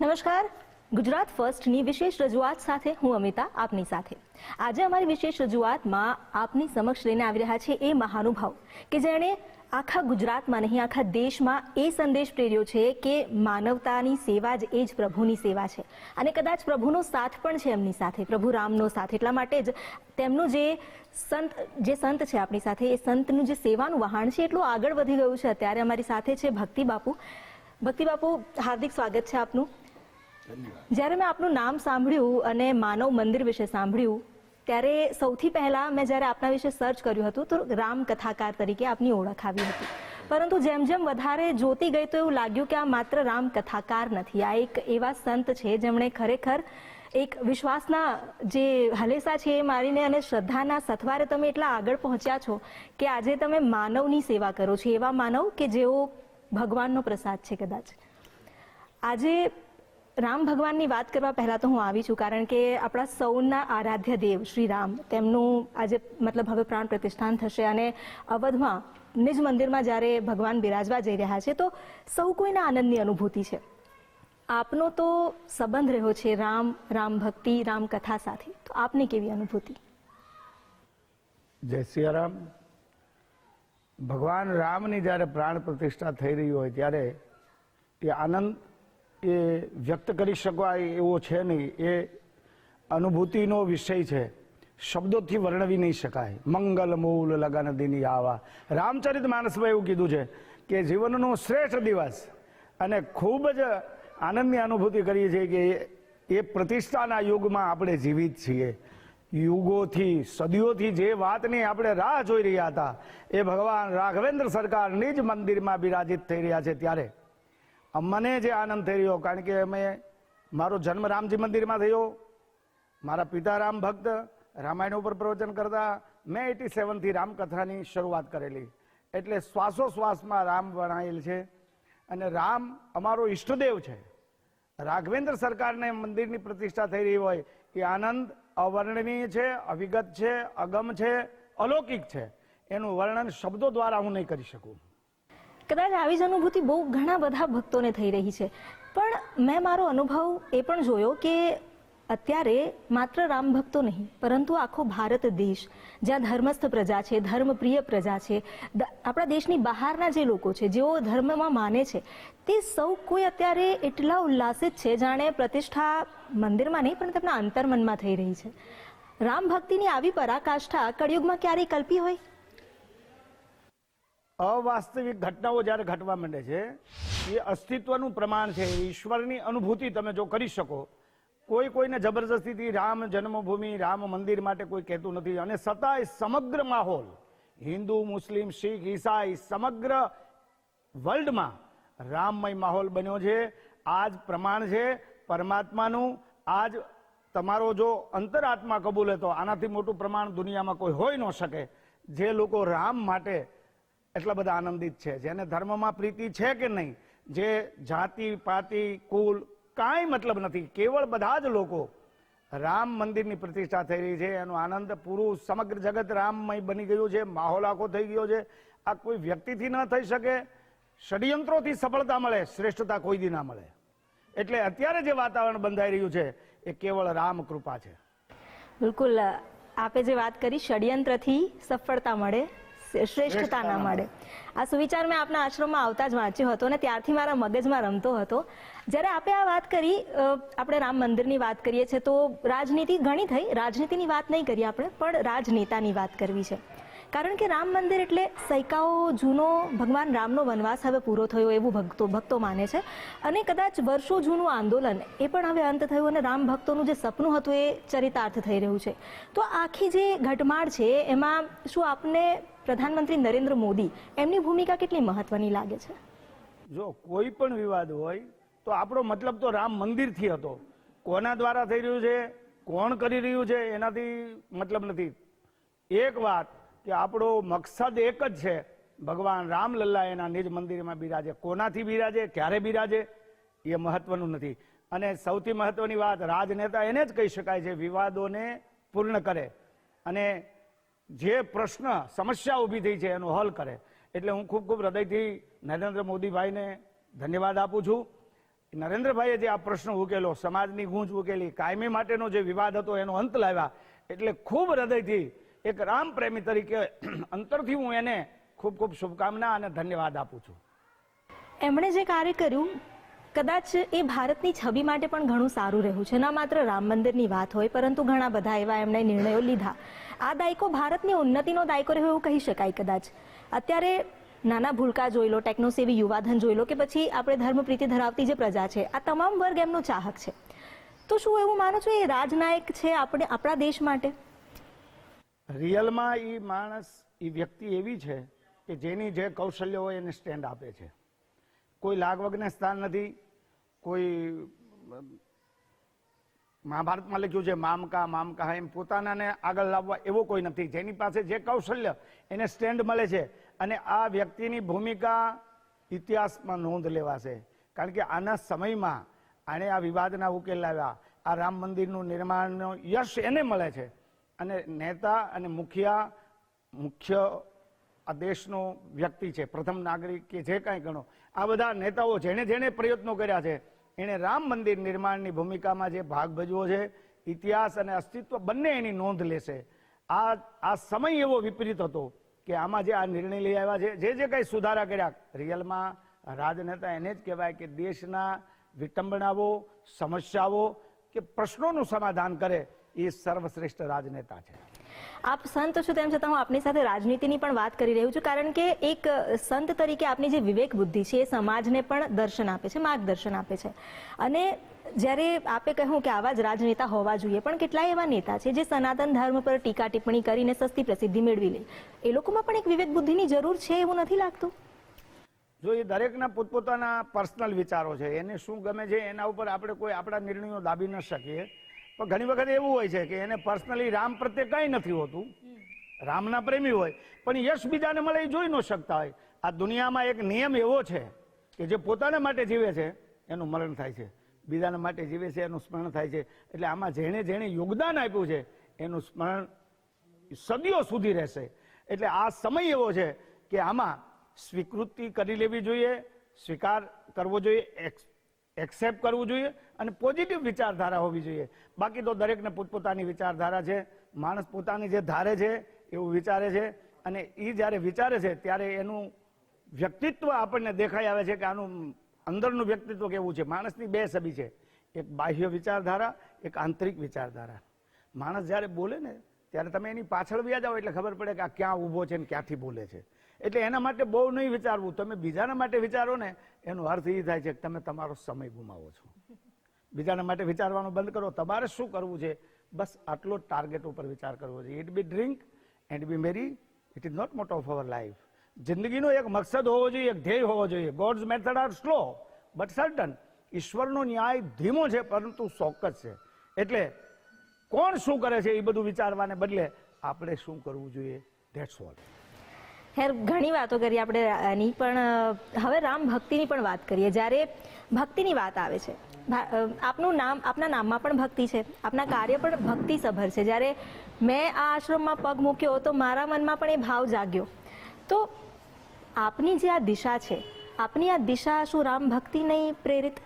નમસ્કાર, ગુજરાત ફર્સ્ટની વિશેષ રજૂઆત સાથે હું અમિતા આપની સાથે. આજે અમારી વિશેષ રજૂઆતમાં આપની સમક્ષ લઈને આવી રહ્યા છે એ મહાનુભાવ કે જેણે આખા ગુજરાતમાં નહીં આખા દેશમાં એ સંદેશ પ્રેર્યો છે કે માનવતાની સેવા જ એ જ પ્રભુની સેવા છે અને કદાચ પ્રભુનો સાથ પણ છે એમની સાથે, પ્રભુ રામનો સાથ. એટલા માટે જ તેમનું જે સંત છે આપણી સાથે, એ સંતનું જે સેવાનું વહાણ છે એટલું આગળ વધી ગયું છે. અત્યારે અમારી સાથે છે ભક્તિ બાપુ. ભક્તિ બાપુ, હાર્દિક સ્વાગત છે આપનું. જ્યારે મેં આપનું નામ સાંભળ્યું અને માનવ મંદિર વિશે સાંભળ્યું ત્યારે સૌથી પહેલા મેં જ્યારે આપના વિશે સર્ચ કર્યું હતું તો રામ કથાકાર તરીકે આપની ઓળખ આવી હતી. પરંતુ જેમ જેમ વધારે જોતી ગઈ તો એવું લાગ્યું કે આ માત્ર રામ કથાકાર નથી, આ એક એવા સંત છે જેમણે ખરેખર એક વિશ્વાસના જે હલેસા છે એ મારીને અને શ્રદ્ધાના સથવારે તમે એટલા આગળ પહોંચ્યા છો કે આજે તમે માનવની સેવા કરો છો, એવા માનવ કે જેઓ ભગવાનનો પ્રસાદ છે. કદાચ આજે રામ ભગવાનની વાત કરવા પહેલાં તો હું આવી છું કારણ કે આપણા સૌના આરાધ્ય દેવ શ્રી રામ, તેમનું આજે મતલબ હવે પ્રાણ પ્રતિષ્ઠાન થશે અને અવધમાં નિજ મંદિરમાં જ્યારે ભગવાન બિરાજવા જઈ રહ્યા છે તો સૌ કોઈના આનંદની અનુભૂતિ છે. આપનો તો સંબંધ રહ્યો છે રામ ભક્તિ, રામ કથા સાથે, તો આપની કેવી અનુભૂતિ? જય સિયારામ. ભગવાન રામની જ્યારે પ્રાણ પ્રતિષ્ઠા થઈ રહી હોય ત્યારે એ આનંદ એ વ્યક્ત કરી શકાય એવો છે નહીં, એ અનુભૂતિનો વિષય છે, શબ્દોથી વર્ણવી નહીં શકાય. મંગલ મૂલ લગન દિની આવા, રામચરિત માનસમાં એવું કીધું છે કે જીવનનો શ્રેષ્ઠ દિવસ અને ખૂબ જ આનંદની અનુભૂતિ કરીએ છીએ કે એ પ્રતિષ્ઠાના યુગમાં આપણે જીવિત છીએ. યુગોથી સદીઓથી જે વાતની આપણે રાહ જોઈ રહ્યા હતા એ ભગવાન રાઘવેન્દ્ર સરકાર નિજ મંદિરમાં બિરાજિત થઈ રહ્યા છે ત્યારે મને જે આનંદ થઈ રહ્યો, કારણ કે મારો જન્મ રામજી મંદિરમાં થયો, મારા પિતા રામ ભક્ત, રામાયણ ઉપર પ્રવચન કરતા, મેં 87થી રામકથાની શરૂઆત કરેલી, એટલે શ્વાસોશ્વાસમાં રામ વણાયેલ છે અને રામ અમારો ઈષ્ટદેવ છે. રાઘવેન્દ્ર સરકારને મંદિરની પ્રતિષ્ઠા થઈ રહી હોય એ આનંદ અવર્ણનીય છે, અવિગત છે, અગમ છે, અલૌકિક છે. એનું વર્ણન શબ્દો દ્વારા હું નહીં કરી શકું. કદાચ આવી જ અનુભૂતિ બહુ ઘણા બધા ભક્તોને થઈ રહી છે, પણ મેં મારો અનુભવ એ પણ જોયો કે અત્યારે માત્ર રામ ભક્તો નહીં પરંતુ આખો ભારત દેશ, જ્યાં ધર્મસ્થ પ્રજા છે, ધર્મપ્રિય પ્રજા છે, આપણા દેશની બહારના જે લોકો છે જેઓ ધર્મમાં માને છે, તે સૌ કોઈ અત્યારે એટલા ઉલ્લાસિત છે જાણે પ્રતિષ્ઠા મંદિરમાં નહીં પણ તેમના અંતર્મનમાં થઈ રહી છે. રામ ભક્તિની આવી પરાકાષ્ઠા કળિયુગમાં ક્યારેય કલ્પી હોય? અવાસ્તવિક ઘટનાઓ જ્યારે ઘટવા માંડે છે એ અસ્તિત્વનું પ્રમાણ છે. ઈશ્વરની અનુભૂતિ તમે જો કરી શકો, કોઈને જબરજસ્તીથી રામ જન્મભૂમિ, રામ મંદિર માટે કોઈ કહેતું નથી, અને છતાંય સમગ્ર માહોલ હિન્દુ, મુસ્લિમ, શીખ, ઈસાઈ સમગ્ર વર્લ્ડમાં રામમય માહોલ બન્યો છે. આ જ પ્રમાણ છે પરમાત્માનું. આજ તમારો જો અંતરાત્મા કબૂલે તો આનાથી મોટું પ્રમાણ દુનિયામાં કોઈ હોઈ ન શકે. જે લોકો રામ માટે એટલા બધા આનંદિત છે, જેને ધર્મમાં પ્રીતિ છે કે નહીં, જે જાતિ પાતિ કુલ કાંઈ મતલબ નથી, કેવળ બધા જ લોકો રામ મંદિરની પ્રતિષ્ઠા થઈ રહી છે એનો આનંદ પૂરું સમગ્ર જગત રામમય બની ગયું છે. માહોલ આખો થઈ ગયો છે. આ કોઈ વ્યક્તિથી ન થઈ શકે, ષડયંત્રોથી સફળતા મળે, શ્રેષ્ઠતા કોઈ દી ના મળે. એટલે અત્યારે જે વાતાવરણ બંધાઈ રહ્યું છે એ કેવળ રામ કૃપા છે. બિલકુલ, આપે જે વાત કરી ષડયંત્રથી સફળતા મળે, શ્રેષ્ઠતા ના મળે, આ સુવિચાર મેં આપના આશ્રમમાં આવતા જ વાંચ્યો હતો અને ત્યારથી મારા મગજમાં રમતો હતો. જ્યારે આપે આ વાત કરી, આપણે રામ મંદિરની વાત કરીએ છીએ તો રાજનીતિ ઘણી થઈ, રાજનીતિની વાત નહીં કરીએ આપણે, પણ રાજનેતાની વાત કરવી છે. કારણ કે રામ મંદિર એટલે સૈકાઓ જૂનો ભગવાન રામનો વનવાસ હવે પૂરો થયો એવું ભક્તો માને છે અને કદાચ વર્ષો જૂનું આંદોલન એ પણ હવે અંત થયું અને રામ ભક્તોનું જે સપનું હતું એ ચરિતાર્થ થઈ રહ્યું છે. તો આખી જે ઘટમાળ છે એમાં શું આપને પ્રધાનમંત્રી નરેન્દ્ર મોદી એમની ભૂમિકા કેટલી મહત્વની લાગે છે? જો કોઈ પણ વિવાદ હોય તો આપણો મતલબ તો રામ મંદિરથી હતો. કોના દ્વારા થઈ રહ્યું છે, કોણ કરી રહ્યું છે એનાથી મતલબ નથી. એક વાત કે આપણો મકસદ એક જ છે, ભગવાન રામલલ્લા એના નિજ મંદિરમાં બિરાજે. કોનાથી બિરાજે, ક્યારે બિરાજે એ મહત્વનું નથી. અને સૌથી મહત્વની વાત રાજનેતા એને જ કહી શકાય છે વિવાદોને પૂર્ણ કરે અને જે પ્રશ્ન સમસ્યા ઊભી થઈ છે એનો હલ કરે. એટલે હું ખૂબ ખૂબ હૃદયથી નરેન્દ્ર મોદીભાઈને ધન્યવાદ આપું છું નરેન્દ્રભાઈએ જે આ પ્રશ્ન ઉકેલો, સમાજની ગૂંચ ઉકેલી, કાયમી માટેનો જે વિવાદ હતો એનો અંત લાવ્યા, એટલે ખૂબ હૃદયથી એક રામ પ્રેમી તરીકે અંતરથી હું એને ખૂબ ખૂબ શુભકામના અને ધન્યવાદ આપું છું. એમણે જે કાર્ય કર્યું કદાચ એ ભારતની છબી માટે પણ ઘણું સારું રહ્યું છે. ન માત્ર રામ મંદિરની વાત હોય, પરંતુ ઘણા બધા એવા એમણે નિર્ણયો લીધા. આ દાયકો ભારતની ઉન્નતિનો દાયકો રહ્યો એવું કહી શકાય. કદાચ અત્યારે નાના ભૂલકા જોઈ લો, ટેકનોસેવી યુવાધન જોઈ લો, કે પછી આપણે ધર્મપ્રીતિ ધરાવતી જે પ્રજા છે, આ તમામ વર્ગ એમનો ચાહક છે. તો શું એવું માનો છો એ રાજનાયક છે આપણા દેશ માટે? રિયલમાં એ માણસ, એ વ્યક્તિ એવી છે કે જેની જે કૌશલ્ય હોય એને સ્ટેન્ડ આપે છે. કોઈ લાગવગને સ્થાન નથી. કોઈ મહાભારતમાં લખ્યું છે મામકા મામકા, એમ પોતાનાને આગળ લાવવા એવો કોઈ નથી. જેની પાસે જે કૌશલ્ય એને સ્ટેન્ડ મળે છે. અને આ વ્યક્તિની ભૂમિકા ઇતિહાસમાં નોંધ લેવાશે. કારણ કે આના સમયમાં આણે આ વિવાદના ઉકેલ લાવ્યા. આ રામ મંદિરનું નિર્માણનો યશ એને મળે છે. અને નેતા અને મુખ્ય આ દેશનો વ્યક્તિ છે, પ્રથમ નાગરિક કે જે કાંઈ ગણો, આ બધા નેતાઓ જેણે જેણે પ્રયત્નો કર્યા છે, એણે રામ મંદિર નિર્માણની ભૂમિકામાં જે ભાગ ભજવો છે, ઇતિહાસ અને અસ્તિત્વ બંને એની નોંધ લેશે. આ સમય એવો વિપરીત હતો કે આમાં જે આ નિર્ણય લઈ આવ્યા છે, જે કંઈ સુધારા કર્યા, રિયલમાં રાજનેતા એને જ કહેવાય કે દેશના વિટંબણાઓ, સમસ્યાઓ કે પ્રશ્નોનું સમાધાન કરે એ સર્વશ્રેષ્ઠ રાજનેતા છે. આપ સંત છો, તેમ છતાં હું આપની સાથે રાજનીતિની પણ વાત કરી રહ્યું છું, કારણ કે એક સંત તરીકે આપની જે વિવેક બુદ્ધિ છે એ સમાજને પણ દર્શન આપે છે, માર્ગદર્શન આપે છે. અને જ્યારે આપે કહ્યું કે આવા જ રાજનેતા હોવા જોઈએ, પણ કેટલાય એવા નેતા છે જે સનાતન ધર્મ પર ટીકા ટિપ્પણી કરીને સસ્તી પ્રસિદ્ધિ મેળવી લે. એ લોકોમાં પણ એક વિવેક બુદ્ધિની જરૂર છે એવું નથી લાગતું? જો એ દરેકના પોતપોતાના પર્સનલ વિચારો છે, એને શું ગમે છે એના ઉપર આપણે કોઈ આપણા નિર્ણયો દાબી ન શકીએ. પણ ઘણી વખત એવું હોય છે કે એને પર્સનલી રામ પ્રત્યે કંઈ નથી હોતું, રામના પ્રેમી હોય, પણ યશ બીજાને મળે એ જોઈ ન શકતા હોય. આ દુનિયામાં એક નિયમ એવો છે કે જે પોતાના માટે જીવે છે એનું મરણ થાય છે, બીજાના માટે જીવે છે એનું સ્મરણ થાય છે. એટલે આમાં જેણે જેણે યોગદાન આપ્યું છે એનું સ્મરણ સદીઓ સુધી રહેશે. એટલે આ સમય એવો છે કે આમાં સ્વીકૃતિ કરી લેવી જોઈએ, સ્વીકાર કરવો જોઈએ, એક્સેપ્ટ કરવું જોઈએ અને પોઝિટિવ વિચારધારા હોવી જોઈએ. બાકી તો દરેકને પોતપોતાની વિચારધારા છે. માણસ પોતાની જે ધારે છે એવું વિચારે છે, અને એ જ્યારે વિચારે છે ત્યારે એનું વ્યક્તિત્વ આપણને દેખાઈ આવે છે કે આનું અંદરનું વ્યક્તિત્વ કેવું છે. માણસની બે છબી છે, એક બાહ્ય વિચારધારા, એક આંતરિક વિચારધારા. માણસ જ્યારે બોલે ને ત્યારે તમે એની પાછળ વ્યા જાઓ એટલે ખબર પડે કે આ ક્યાં ઊભો છે ને ક્યાંથી બોલે છે. એટલે એના માટે બહુ નહીં વિચારવું. તમે બીજાના માટે વિચારો ને એનો અર્થ એ થાય છે કે તમે તમારો સમય ગુમાવો છો. બીજાના માટે વિચારવાનું બંધ કરો. તમારે શું કરવું છે, બસ આટલો ટાર્ગેટ ઉપર વિચાર કરવો છે. Eat be drink and be merry, it is not motto of our life. જિંદગીનો એક મકસદ હોવો જોઈએ, એક ધ્યેય હોવો જોઈએ. God's method are slow but certain. ઈશ્વરનો ન્યાય ધીમો છે પરંતુ ચોક્કસ છે. એટલે કોણ શું કરે છે એ બધું વિચારવાને બદલે આપણે શું કરવું જોઈએ, ધેટ્સ ઓલ. ખેર, ઘણી વાતો કરી આપણે આની, પણ હવે રામ ભક્તિની પણ વાત કરીએ. જ્યારે ભક્તિની વાત આવે છે, આપનું નામ, આપના નામમાં પણ ભક્તિ છે, આપના કાર્ય પણ ભક્તિસભર છે. જ્યારે મેં આ આશ્રમમાં પગ મૂક્યો તો મારા મનમાં પણ એ ભાવ જાગ્યો. તો આપની જે આ દિશા છે, આપની આ દિશા શું રામ ભક્તિ નહીં પ્રેરિત?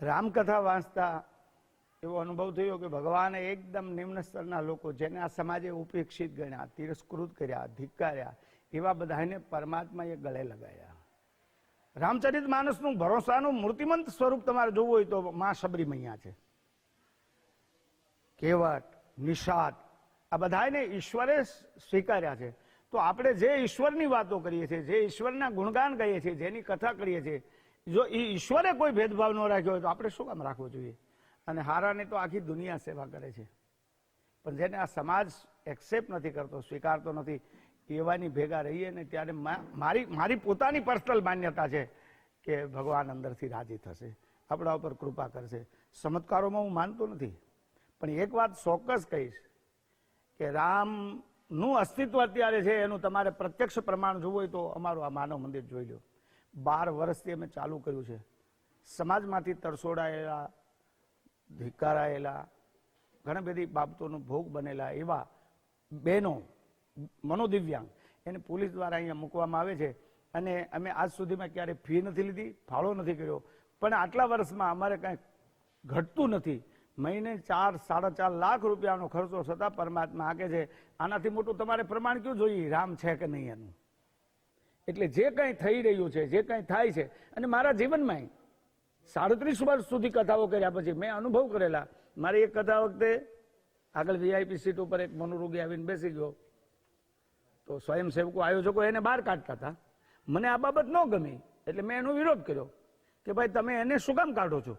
રામકથા વાંચતા એવો અનુભવ થયો કે ભગવાને એકદમ નિમ્ન સ્તરના લોકો, જેને આ સમાજે ઉપેક્ષિત ગણ્યા, તિરસ્કૃત કર્યા, ધિક્કાર્યા, એવા બધાને પરમાત્માએ ગળે લગાયા. રામચરિત માનસનું ભરોસાનું મૂર્તિમંત સ્વરૂપ તમારે જોવું હોય તો માં શબરી મૈયા છે, કેવટ, નિષાદ, આ બધાને ઈશ્વરે સ્વીકાર્યા છે. તો આપણે જે ઈશ્વરની વાતો કરીએ છીએ, જે ઈશ્વરના ગુણગાન કહીએ છીએ, જેની કથા કરીએ છીએ, જો એ ઈશ્વરે કોઈ ભેદભાવ ન રાખ્યો હોય તો આપણે શું કામ રાખવો જોઈએ? અને હારાને તો આખી દુનિયા સેવા કરે છે, પણ જેને આ સમાજ એક્સેપ્ટ નથી કરતો, સ્વીકારતો નથી, એવાની ભેગા રહીએ ને ત્યારે મારી પોતાની પર્સનલ માન્યતા છે કે ભગવાન અંદરથી રાજી થશે, આપણા ઉપર કૃપા કરશે. ચમત્કારોમાં હું માનતો નથી, પણ એક વાત ચોક્કસ કહીશ કે રામનું અસ્તિત્વ અત્યારે છે એનું તમારે પ્રત્યક્ષ પ્રમાણ જોવું હોય તો અમારું આ માનવ મંદિર જોઈ લો. 12 વર્ષથી અમે ચાલુ કર્યું છે. સમાજમાંથી તરસોડાયેલા, ધિક્કારાયેલા, ઘણી બધી બાબતોનો ભોગ બનેલા એવા બહેનો, મનોદિવ્યાંગ, એને પોલીસ દ્વારા અહીંયા મૂકવામાં આવે છે. અને અમે આજ સુધીમાં ક્યારે ફી નથી લીધી, ફાળો નથી કર્યો, પણ આટલા વર્ષમાં અમારે કાંઈ ઘટતું નથી. મહિને 4-4.5 લાખ રૂપિયાનો ખર્ચો છતાં પરમાત્મા આગે છે. આનાથી મોટું તમારે પ્રમાણ કયું જોઈએ રામ છે કે નહીં એનું? એટલે જે કંઈ થઈ રહ્યું છે, જે કંઈ થાય છે, અને મારા જીવનમાં 37 વર્ષ સુધી કથાઓ કર્યા પછી મેં અનુભવ કરેલા. મારી એક કથા વખતે આગળ VIP સીટ ઉપર એક મનોરોગી આવીને બેસી ગયો, તો સ્વયંસેવકો આયોજકો એને બહાર કાઢતા હતા. મને આ બાબત ન ગમી એટલે મેં એનો વિરોધ કર્યો કે ભાઈ તમે એને શું કામ કાઢો છો?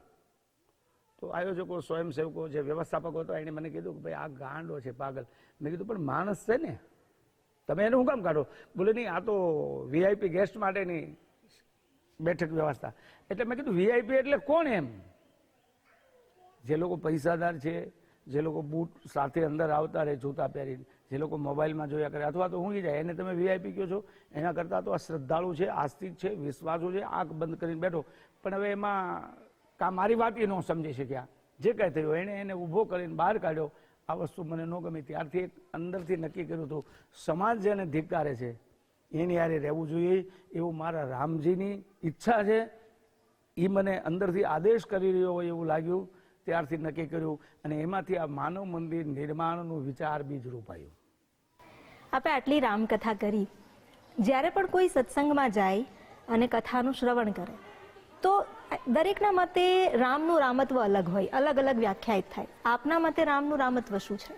તો આયોજકો, સ્વયંસેવકો, જે વ્યવસ્થાપકો હતો એને મને કીધું કે ભાઈ આ ગાંડો છે, પાગલ. મેં કીધું પણ માણસ છે ને, તમે એને શું કામ કાઢો? બોલે નહીં, આ તો VIP ગેસ્ટ માટેની બેઠક વ્યવસ્થા. એટલે મેં કીધું VIP એટલે કોણ એમ? જે લોકો પૈસાદાર છે, જે લોકો બૂટ સાથે અંદર આવતા રહે જૂતા પહેરીને, જે લોકો મોબાઈલમાં જોયા કરે અથવા તો ઊંઘી જાય, એને તમે VIP કહો છો? એના કરતાં તો આ શ્રદ્ધાળુ છે, આસ્તિક છે, વિશ્વાસુ છે, આંખ બંધ કરીને બેઠો. પણ હવે એમાં મારી વાત એ ન સમજી શક્યા. જે કાંઈ થયું એને ઊભો કરીને બહાર કાઢ્યો. આ વસ્તુ મને ન ગમી. ત્યારથી એક અંદરથી નક્કી કર્યું હતું, સમાજ જેને ધિક્કારે છે એની હારે રહેવું જોઈએ એવું મારા રામજીની ઈચ્છા છે. એ મને અંદરથી આદેશ કરી રહ્યો હોય એવું લાગ્યું. ત્યારથી નક્કી કર્યું અને એમાંથી આ માનવ મંદિર નિર્માણનું વિચાર બીજ રૂપાયું. આપણે આટલી રામકથા કરી, જ્યારે પણ કોઈ સત્સંગમાં જાય અને કથાનું શ્રવણ કરે તો દરેકના મતે રામનું રામત્વ અલગ હોય, અલગ અલગ વ્યાખ્યાયિત થાય. આપના મતે રામનું રામત્વ શું છે?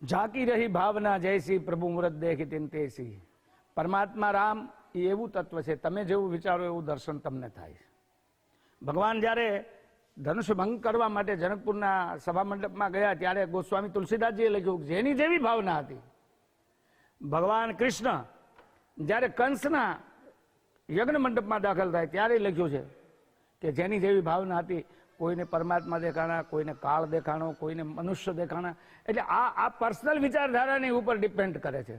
ઝાંકી રહી ભાવના જયસી પ્રભુ મૂરત દેખી તિનતેસી. પરમાત્મા રામ એ એવું તત્વ છે, તમે જેવું વિચારો એવું દર્શન તમને થાય. ભગવાન જ્યારે ધનુષ ભંગ કરવા માટે જનકપુરના સભા મંડપમાં ગયા ત્યારે ગોસ્વામી તુલસીદાસજીએ લખ્યું જેની જેવી ભાવના હતી. ભગવાન કૃષ્ણ જ્યારે કંસના યજ્ઞ મંડપમાં દાખલ થાય ત્યારે લખ્યું છે કે જેની જેવી ભાવના હતી. કોઈને પરમાત્મા દેખાણા, કોઈને કાળ દેખાણો, કોઈને મનુષ્ય દેખાણા. એટલે આ પર્સનલ વિચારધારાની ઉપર ડિપેન્ડ કરે છે.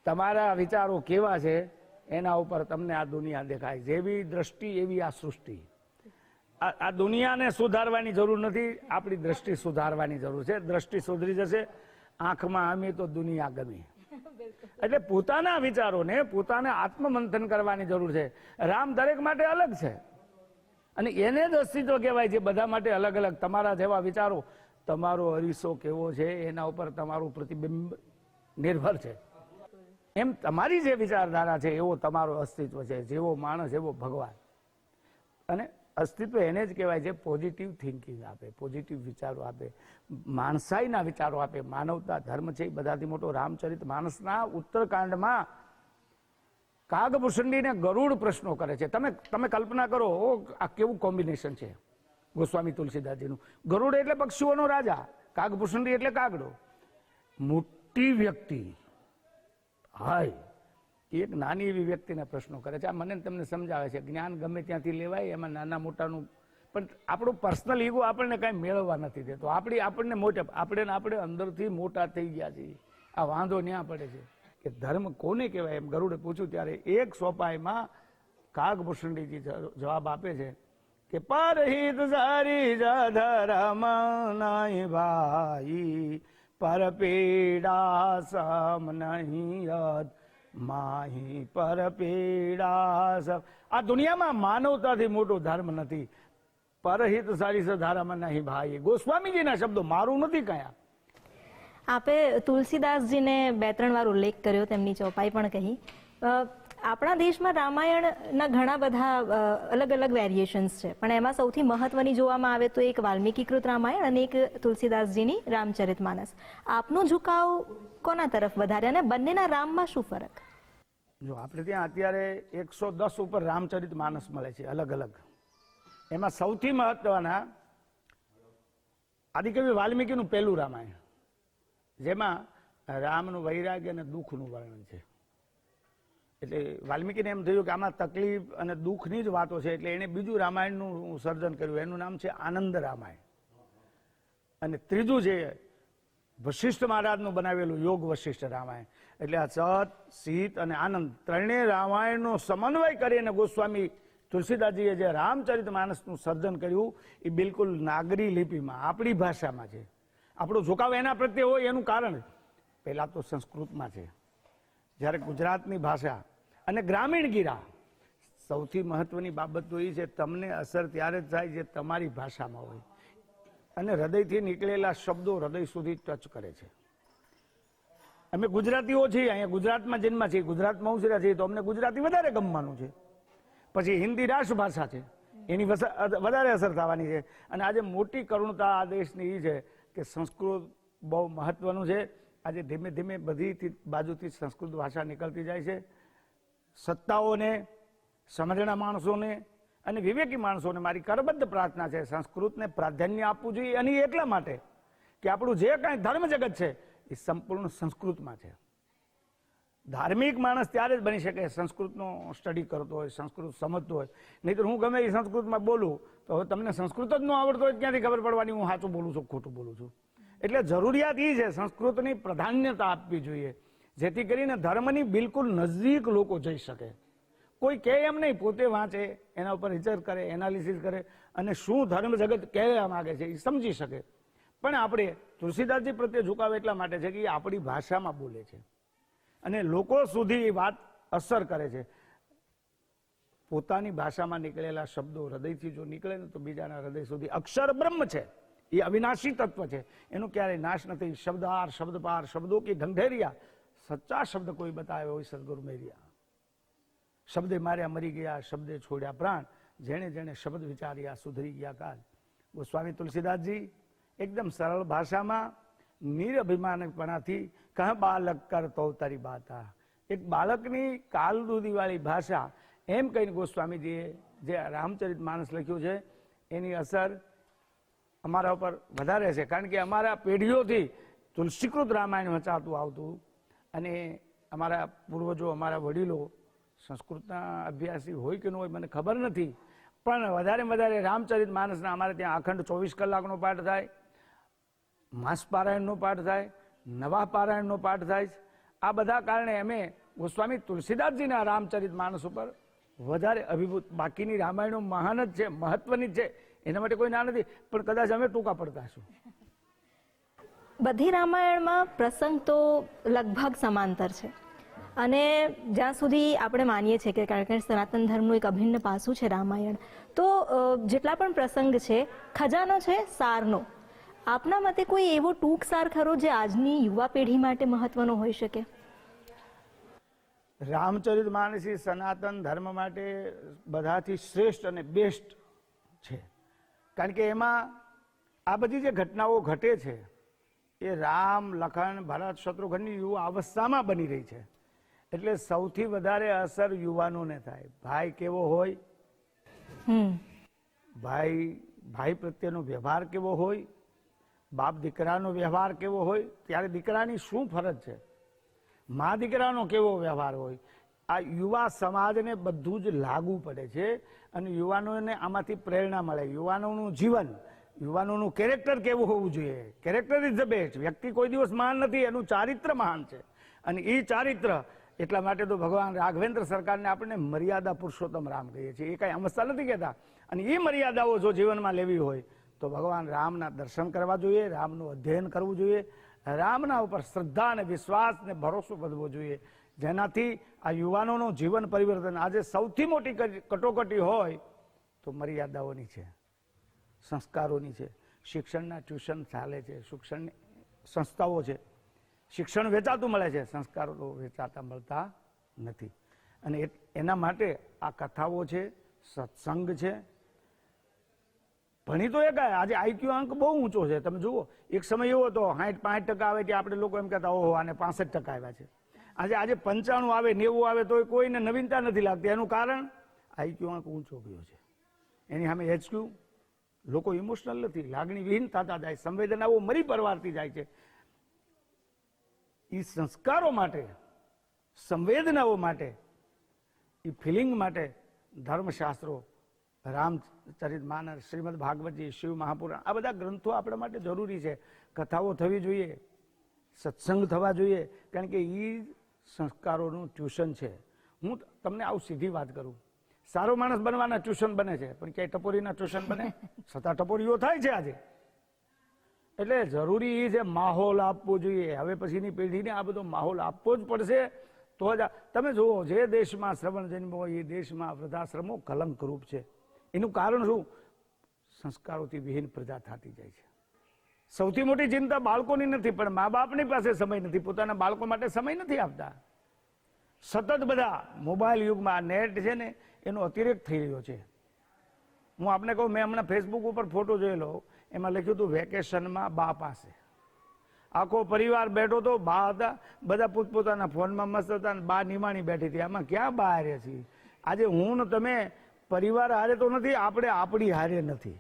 તમારા વિચારો કેવા છે એના ઉપર તમને આ દુનિયા દેખાય. જેવી દ્રષ્ટિ એવી આ સૃષ્ટિ. આ દુનિયાને સુધારવાની જરૂર નથી, આપણી દ્રષ્ટિ સુધારવાની જરૂર છે. દ્રષ્ટિ સુધરી જશે, આંખમાં આમી તો દુનિયા ગમી. એટલે પોતાના વિચારોને પોતાને આત્મમંથન કરવાની જરૂર છે. રામ દરેક માટે અલગ છે અને એને જ અસ્તિત્વ કહેવાય છે. બધા માટે અલગ અલગ. તમારા જેવા વિચારો, તમારો અરીસો કેવો છે એના ઉપર તમારું પ્રતિબિંબ નિર્ભર છે. એમ તમારી જે વિચારધારા છે એવો તમારો અસ્તિત્વ છે. જેવો માણસ એવો ભગવાન. અને અસ્તિત્વ એને જ કહેવાય છે પોઝિટિવ થિંકિંગ આપે, પોઝિટિવ વિચારો આપે, માણસાઈના વિચારો આપે. માનવતા, ધર્મ છે એ બધાથી મોટો રામચરિત માનસના ઉત્તરકાંડમાં કાગભૂષણજીને ગરુડ પ્રશ્નો કરે છે. તમે કલ્પના કરો આ કેવું કોમ્બિનેશન છે ગોસ્વામી તુલસીદાસજીનું. ગરુડ એટલે પક્ષીઓનો રાજા, કાગભૂષણજી એટલે કાગડો. મોટી વ્યક્તિ હાય એક નાની એવી વ્યક્તિને પ્રશ્નો કરે છે. આ મને તમને સમજાવે છે જ્ઞાન ગમે ત્યાંથી લેવાય, એમાં નાના મોટાનું પણ આપણું પર્સનલ ઈગો આપણને કાંઈ મેળવવા નથી દેતો. આપણને મોટા આપણે અંદરથી મોટા થઈ ગયા છીએ. આ વાંધો ન્યા પડે છે કે ધર્મ કોને કહેવાય એમ ગરુડે પૂછ્યું ત્યારે એક સોપાઈમાં કાગભૂષણજી જવાબ આપે છે કે પરહિત સારી ધર્મ નહીં ભાઈ, પર પીડા સમ નહીં યદ માહી પર પીડા સમ. આ દુનિયામાં માનવતાથી મોટો ધર્મ નથી. પરહિત સારી ધારામાં નહીં ભાઈ. ગોસ્વામીજીના શબ્દો, મારું નથી કયા. આપે તુલસીદાસજીને 2-3 વાર ઉલ્લેખ કર્યો, તેમની ચોપાઈ પણ કહી. આપણા દેશમાં રામાયણના ઘણા બધા અલગ અલગ વેરિએશન્સ છે, પણ એમાં સૌથી મહત્વની જોવામાં આવે તો એક વાલ્મીકીકૃત રામાયણ અને એક તુલસીદાસજીની રામચરિતમાનસ. આપનો ઝુકાવ કોના તરફ વધારે અને બંનેના રામમાં શું ફરક? જો આપણે ત્યાં અત્યારે 110 ઉપર રામચરિતમાનસ મળે છે અલગ અલગ. એમાં સૌથી મહત્વના આદિકવિ વાલ્મીકીનું પહેલું રામાયણ, જેમાં રામનું વૈરાગ્ય અને દુઃખનું વર્ણન છે. એટલે વાલ્મીકીને એમ થયું કે આમાં તકલીફ અને દુઃખની જ વાતો છે, એટલે એણે બીજું રામાયણનું સર્જન કર્યું. એનું નામ છે આનંદ રામાયણ. અને ત્રીજું છે વશિષ્ઠ મહારાજનું બનાવેલું યોગ વશિષ્ઠ રામાયણ. એટલે આ સત, સીત અને આનંદ ત્રણેય રામાયણનો સમન્વય કરીને ગોસ્વામી તુલસીદાસજીએ જે રામચરિત માનસનું સર્જન કર્યું એ બિલકુલ નાગરી લિપિમાં આપણી ભાષામાં છે. આપણો ઝુકાવ એના પ્રત્યે હોય એનું કારણ પહેલાં તો સંસ્કૃતમાં છે. જ્યારે ગુજરાતની ભાષા અને ગ્રામીણ ગીરા સૌથી મહત્વની બાબત તો એ છે, તમને અસર ત્યારે જ થાય જે તમારી ભાષામાં હોય અને હૃદયથી નીકળેલા શબ્દો હૃદય સુધી ટચ કરે છે. અમે ગુજરાતીઓ છીએ, અહીંયા ગુજરાતમાં જન્મ છીએ, ગુજરાતમાં ઉછર્યા છીએ, તો અમને ગુજરાતી વધારે ગમવાનું છે. પછી હિન્દી રાષ્ટ્રભાષા છે, એની વધારે અસર થવાની છે. અને આજે મોટી કરુણતા આ દેશની એ છે કે સંસ્કૃત બહુ મહત્વનું છે. આજે ધીમે ધીમે બધી બાજુથી સંસ્કૃત ભાષા નીકળતી જાય છે. સત્તાઓને, સમજણા માણસોને અને વિવેકી માણસોને મારી કરબદ્ધ પ્રાર્થના છે, સંસ્કૃતને પ્રાધાન્ય આપવું જોઈએ. અને એટલા માટે કે આપણું જે કાંઈ ધર્મ જગત છે એ સંપૂર્ણ સંસ્કૃતમાં છે. ધાર્મિક માણસ ત્યારે જ બની શકે સંસ્કૃતનો સ્ટડી કરતો હોય, સંસ્કૃત સમજતો હોય. નહીં તો હું ગમે એ સંસ્કૃતમાં બોલું તો હવે તમને સંસ્કૃત જ ન આવડતો હોય, ક્યાંથી ખબર પડવાની હું સાચું બોલું છું ખોટું બોલું છું. એટલે જરૂરિયાત એ છે સંસ્કૃતની પ્રાધાન્યતા આપવી જોઈએ, જેથી કરીને ધર્મની બિલકુલ નજીક લોકો જઈ શકે. કોઈ કહે એમ નહીં, પોતે વાંચે, એના ઉપર રિસર્ચ કરે, એનાલિસિસ કરે અને શું ધર્મ જગત કહેવા માંગે છે એ સમજી શકે. પણ આપણે તુલસીદાસજી પ્રત્યે ઝુકાવ એટલા માટે છે કે એ આપણી ભાષામાં બોલે છે અને લોકો સુધી એ વાત અસર કરે છે. પોતાની ભાષામાં નીકળેલા શબ્દો હૃદયથી જો નીકળે ને તો બીજાના હૃદય સુધી અક્ષર બ્રહ્મ છે, એ અવિનાશી તત્વ છે, એનો ક્યારેય નાશ નથી. શબ્દહાર, શબ્દપાર, શબ્દો કે ઢંઢેરિયા, સચ્ચા શબ્દ કોઈ બતાવે હોય સદગુરુ મેરિયા. શબ્દે માર્યા મરી ગયા, શબ્દે છોડ્યા પ્રાણ, જેણે જેણે શબ્દ વિચાર્યા સુધરી ગયા કાલ. ગોસ્વામી તુલસીદાસજી એકદમ સરળ ભાષામાં નિરઅભિમાનપણાથી કહ બાલક કર તો તારી બાતા, એક બાળકની કાલ દૂધીવાળી ભાષા એમ કહીને ગોસ્વામીજીએ જે રામચરિત માનસ લખ્યું છે એની અસર અમારા ઉપર વધારે છે. કારણ કે અમારા પેઢીઓથી તુલસીકૃત રામાયણ વંચાતું આવતું અને અમારા પૂર્વજો, અમારા વડીલો સંસ્કૃતના અભ્યાસી હોય કે ન હોય મને ખબર નથી, પણ વધારે વધારે રામચરિત માનસના અમારે ત્યાં અખંડ 24 કલાકનો પાઠ થાય, માસ પારાયણનો પાઠ થાય, નવા પારાયણનો પાઠ થાય. આ બધા કારણે અમે ગોસ્વામી તુલસીદાસજીના રામચરિત માનસ ઉપર વધારે અભિભૂત. બાકીની રામાયણો મહાન જ છે, મહત્વની જ છે, એના માટે કોઈ ના નથી, પણ કદાચ અમે ટૂંકા પડતા છું. બધી રામાયણમાં પ્રસંગ તો લગભગ સમાંતર છે અને જ્યાં સુધી આપણે માનીએ છીએ કે કારણ કે સનાતન ધર્મનું એક અભિન્ન પાસું છે રામાયણ, તો જેટલા પણ પ્રસંગ છે ખજાનો છે સારનો. આપના મતે કોઈ એવો ટૂંક સાર ખરો જે આજની યુવા પેઢી માટે મહત્વનો હોઈ શકે? રામચરિત માનસ એ સનાતન ધર્મ માટે બધાથી શ્રેષ્ઠ અને બેસ્ટ છે. કારણ કે એમાં આ બધી જે ઘટનાઓ ઘટે છે એ રામ, લખન, ભરત, શત્રુઘ્નની યુવા અવસ્થામાં બની રહી છે. એટલે સૌથી વધારે અસર યુવાનોને થાય. ભાઈ કેવો હોય, ભાઈ પ્રત્યેનો વ્યવહાર કેવો હોય, બાપ દીકરાનો વ્યવહાર કેવો હોય, ત્યારે દીકરાની શું ફરજ છે, મા દીકરાનો કેવો વ્યવહાર હોય, આ યુવા સમાજને બધું જ લાગુ પડે છે અને યુવાનોને આમાંથી પ્રેરણા મળે. યુવાનોનું જીવન, યુવાનોનું કેરેક્ટર કેવું હોવું જોઈએ. Character is the best. વ્યક્તિ કોઈ દિવસ મહાન નથી, એનું ચારિત્ર મહાન છે. અને એ ચારિત્ર એટલા માટે તો ભગવાન રાઘવેન્દ્ર સરકારને આપણે મર્યાદા પુરુષોત્તમ રામ કહીએ છીએ. એ કાંઈ અમસ્તા નથી કહેતા. અને એ મર્યાદાઓ જો જીવનમાં લેવી હોય તો ભગવાન રામના દર્શન કરવા જોઈએ, રામનું અધ્યયન કરવું જોઈએ, રામના ઉપર શ્રદ્ધા અને વિશ્વાસ ને ભરોસો વધવો જોઈએ, જેનાથી આ યુવાનોનું જીવન પરિવર્તન. આજે સૌથી મોટી કટોકટી હોય તો મર્યાદાઓની છે, સંસ્કારોની છે. શિક્ષણના ટ્યુશન ચાલે છે, શિક્ષણની સંસ્થાઓ છે, શિક્ષણ વેચાતું મળે છે, સંસ્કારો તો વેચાતા મળતા નથી. અને એના માટે આ કથાઓ છે, સત્સંગ છે. ભણી તો એક આજે આઈક્યુ અંક બહુ ઊંચો છે. તમે જુઓ, એક સમય એવો હતો 60-65% આવે ત્યાં આપણે લોકો એમ કહેતા ઓહો આને 65% આવ્યા છે. આજે 95 આવે, 90 આવે તો કોઈને નવીનતા નથી લાગતી. એનું કારણ આઈક્યુ અંક ઊંચો ગયો છે. એની સામે HQ લોકો ઇમોશનલ નથી, લાગણી વિહીન થતા જાય, સંવેદનાઓ મરી પરવારતી જાય છે. એ સંસ્કારો માટે, સંવેદનાઓ માટે, એ ફિલિંગ માટે ધર્મશાસ્ત્રો, રામચરિત માનસ, શ્રીમદ ભાગવતજી, શિવ મહાપુરાણ, આ બધા ગ્રંથો આપણા માટે જરૂરી છે. કથાઓ થવી જોઈએ, સત્સંગ થવા જોઈએ, કારણ કે એ સંસ્કારોનું ટ્યુશન છે. હું તમને આવું સીધી વાત કરું, સારો માણસ બનવાના ટ્યુશન બને છે, પણ ક્યાંય ટપોરીના ટ્યુશન બને? છતાં ટપોરીઓ થાય છે આજે. એટલે જરૂરી એ છે માહોલ આપવો જોઈએ. હવે પછીની પેઢીને આ બધો માહોલ આપવો જ પડશે, તો જ તમે જુઓ, જે દેશમાં શ્રવણ જન્મ હોય એ દેશમાં વૃદ્ધાશ્રમો કલંકરૂપ છે. એનું કારણ શું? સંસ્કારોથી વિહીન પ્રજા થતી જાય છે. સૌથી મોટી ચિંતા બાળકોની નથી, પણ મા બાપની પાસે સમય નથી, પોતાના બાળકો માટે સમય નથી આપતા. સતત બધા મોબાઈલ યુગમાં નેટ છે ને એનો અતિરેક થઈ રહ્યો છે. હું આપને કહું, મેં હમણાં ફેસબુક ઉપર ફોટો જોયેલો, એમાં લખ્યું હતું વેકેશનમાં બા પાસે. આખો પરિવાર બેઠો તો, બા હતા, બધા પોતપોતાના ફોનમાં મસ્ત હતા, બા નિમાણી બેઠી હતી. આમાં ક્યાં બા હારે છીએ? આજે હું ને તમે પરિવાર હારે તો નથી, આપણે આપણી હારે નથી.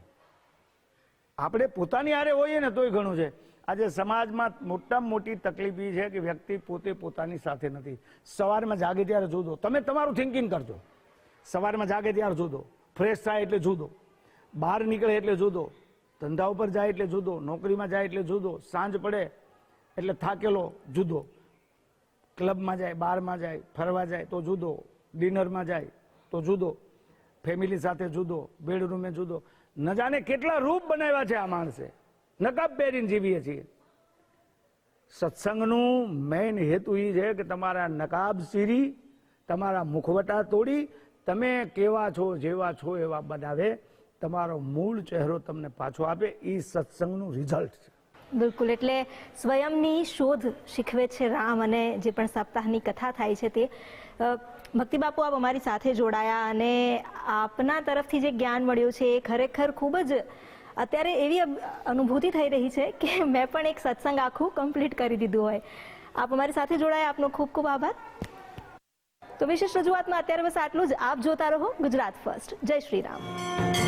આપણે પોતાની હારે હોઈએ ને તોય ઘણું છે. આજે સમાજમાં મોટામાં મોટી તકલીફ એ છે કે વ્યક્તિ પોતે પોતાની સાથે નથી. સવારમાં જાગે ત્યારે જુદો, તમે તમારું થિંકિંગ કરજો. સવારમાં જાગે ત્યારે જુદો, ફ્રેશ થાય એટલે જુદો, બહાર નીકળે એટલે જુદો, ધંધા ઉપર જાય એટલે જુદો, નોકરીમાં જાય એટલે જુદો, સાંજ પડે એટલે થાકેલો જુદો, ક્લબમાં જાય, બારમાં જાય, ફરવા જાય તો જુદો, ડિનરમાં જાય તો જુદો, ફેમિલી સાથે જુદો, બેડરૂમે જુદો. ન જાણે કેટલા રૂપ બનાવ્યા છે આ માણસે. નકાબ પહેરીને જીવીએ છીએ. સત્સંગનું મેઇન હેતુ એ છે કે તમારા નકાબ ચીરી, તમારા મુખવટા તોડી, તમે કેવા છો, જેવા છો એવા બનાવે, તમારો મૂળ ચહેરો તમને પાછો આપે. એ સત્સંગનું રિઝલ્ટ છે. બિલકુલ, એટલે સ્વયંની શોધ શીખવે છે રામ. અને જે પણ સપ્તાહની કથા થાય છે તે ભક્તિ બાપુ, આપ અમારી સાથે જોડાયા અને આપના તરફથી જે જ્ઞાન મળ્યું છે એ ખરેખર ખૂબ જ અત્યારે એવી અનુભૂતિ થઈ રહી છે કે મેં પણ એક સત્સંગ આખું કમ્પ્લીટ કરી દીધું હોય. આપ અમારી સાથે જોડાયા, આપનો ખૂબ ખૂબ આભાર. તો વિશેષ રજૂઆતમાં અત્યારે બસ આટલું જ. આપ જોતા રહો ગુજરાત ફર્સ્ટ. જય શ્રી રામ.